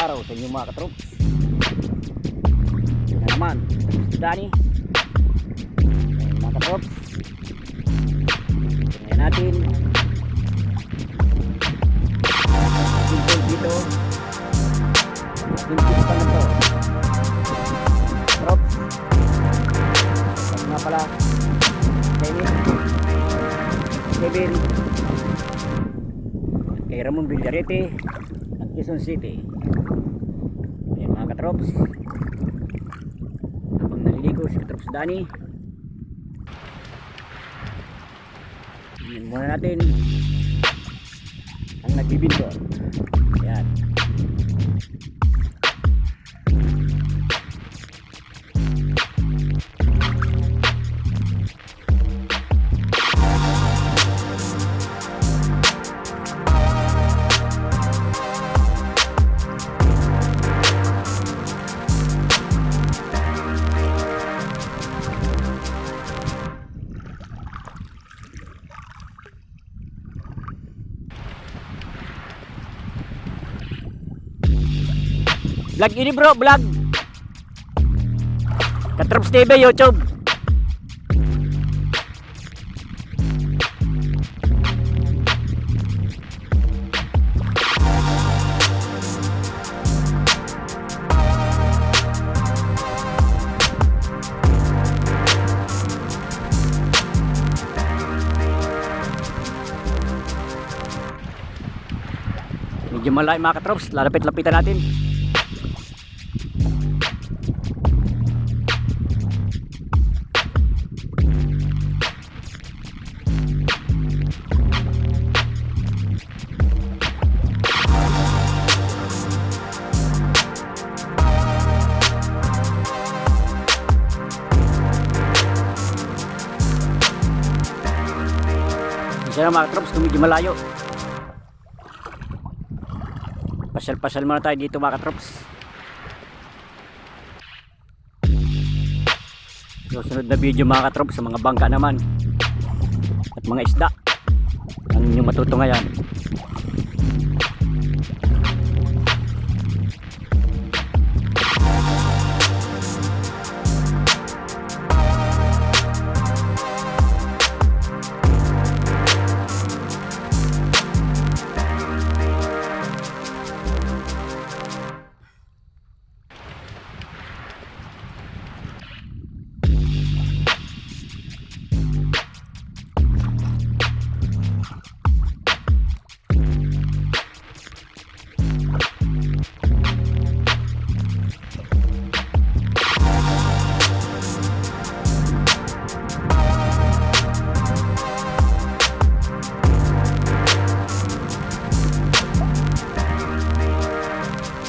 araw sa inyo mga katrops. Yan naman, si Danny. Yan mga katrops. Tingnan natin. Simple dito. Simple pa na to. Katrops. Tapos nga pala. Kevin. Kay Ramon Villarete ng Quezon City. Ayan mga katrops, habang naliligo si katrops Danny, tingnan muna natin ang nagbibinto. Ayan. Vlog ini bro, vlog Katrops TV YouTube. Medyo malayo mga katrops, lalapit-lapitan natin. Isa na mga katrops kung medyo malayo. Pasal-pasal muna tayo dito mga katrops. Susunod na video mga katrops sa mga bangka naman at mga isda ang inyong matutungayan.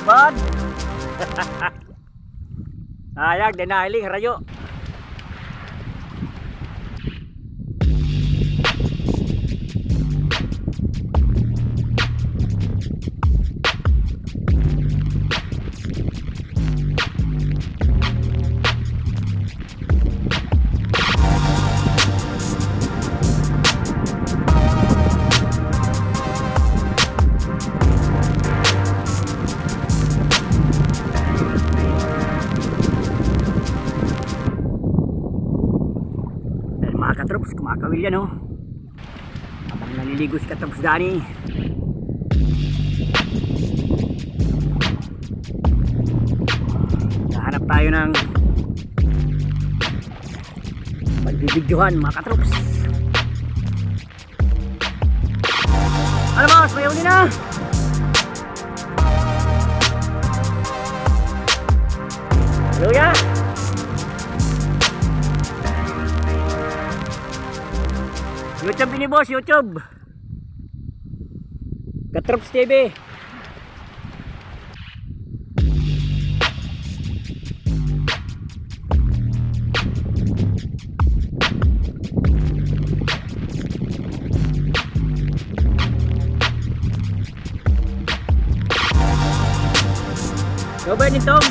Bad. Ayag dinahiling rayo. Mga katrops, kumakawil yan oh. Habang naliligo si katrops Danny. Nahanap tayo ng magbibidyohan mga katrops. Ano boss, may uli na. Hallelujah. YouTube ini bos, YouTube Katrops TV. Coba nih Tom.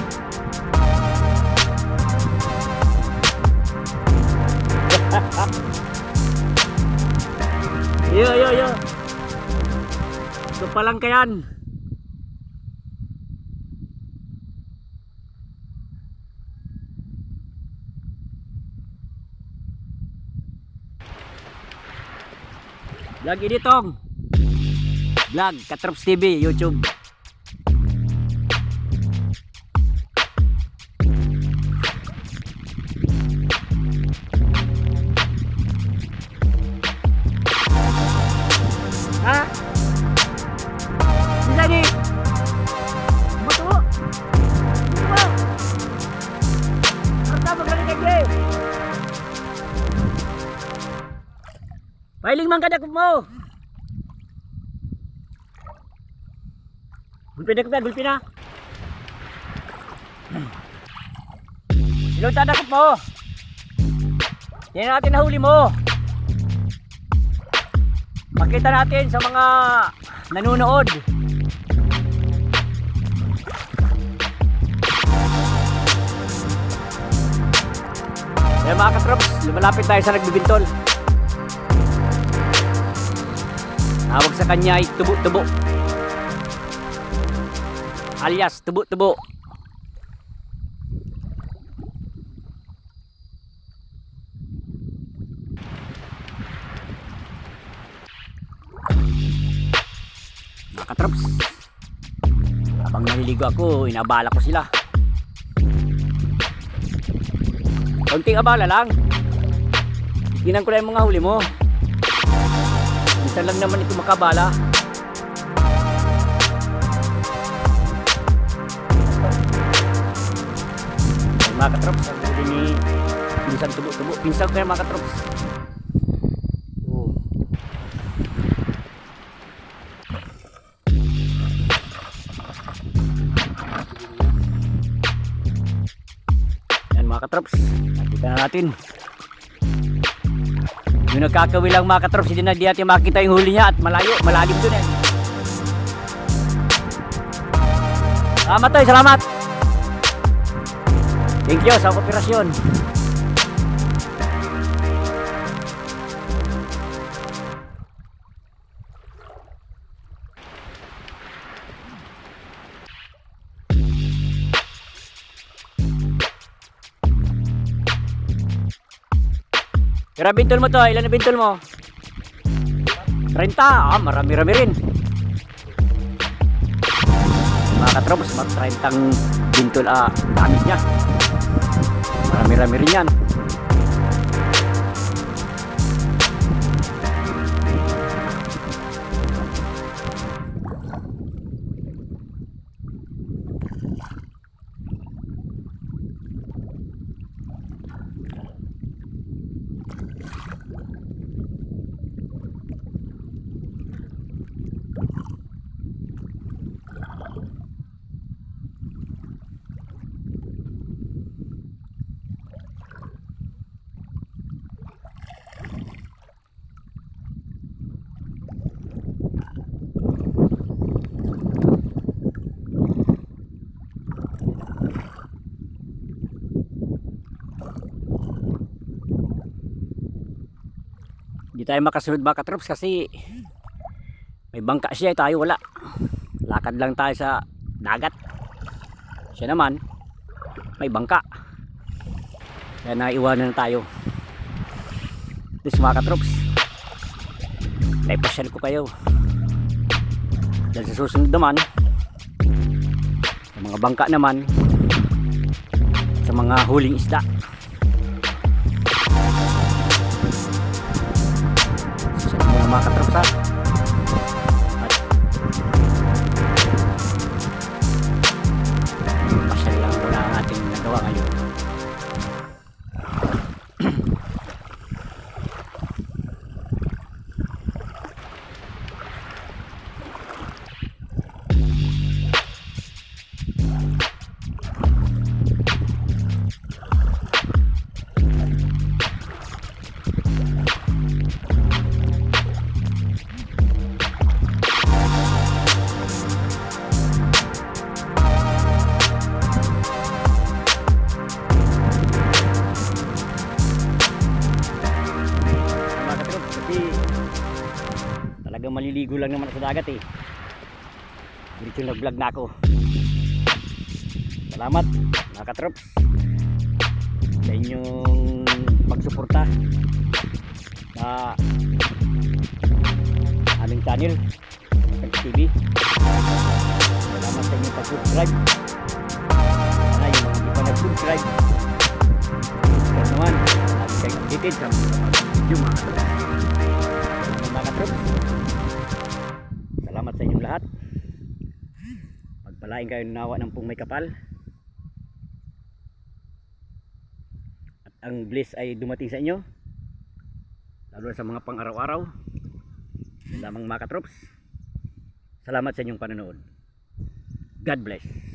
Yo. Ito pa lang kayan. Vlog editong. Vlog Katrops TV YouTube. Ha? Bisa di? Betul. Betul. Pertama kali lagi. Pailing man kada mo. Gulpin na, gulpin na. Ilong tadakot mo. Yan natin nahuli mo. Makita natin sa mga nanonood. Kaya mga katrops, lumalapit tayo sa nagbibintol. Tawag sa kanya ay tubo-tubo. Alias tubo-tubo. Mga katrops, habang naliligo ako, inabala ko sila. Konting abala lang. Tingnan ko lang yung mga huli mo. Isa lang naman ito makabala. Ay, mga katrops, ang huli ni Pinsan tubo-tubo. Pinsan ko yan mga katrops. Yan mga katrops, nakita na natin. Yung nagkakawilang mga katrops, hindi na natin makita yung huli niya at malayo, malalim dun eh. Salamat tayo, salamat. Thank you sa kooperasyon. Kira bintol mo to, ilan na bintol mo? 30, marami-rami rin. Mga katrops, mag 30 bintol gamit niya. Marami-rami rin yan. Hindi tayo makasunod mga katrops kasi may bangka siya, tayo wala. Lakad lang tayo sa dagat. Siya naman may bangka. Kaya naiwanan na tayo. This mga katrops, naipasyal ko kayo. Dahil sa susunod naman, sa mga bangka naman, sa mga huling isda. Mga katrops ha. Pasyal lang muna ang ating nagawa ngayon. Talagang maliligo lang naman sa dagat eh. Dito nag-vlog na ako. Salamat mga katrops sa inyong pagsuporta sa channel Katrops TV. Salamat sa inyong pag-subscribe. Sana yung mga hindi pa nag-subscribe, subscribe naman at kayo updated sa video mga katrops. Mga katrops, salamat sa inyong lahat. Pagpalain kayo nawa ng pong may kapal. At ang bliss ay dumating sa inyo, lalo na sa mga pang araw-araw. Yun lamang mga katrops. Salamat sa inyong panonood. God bless.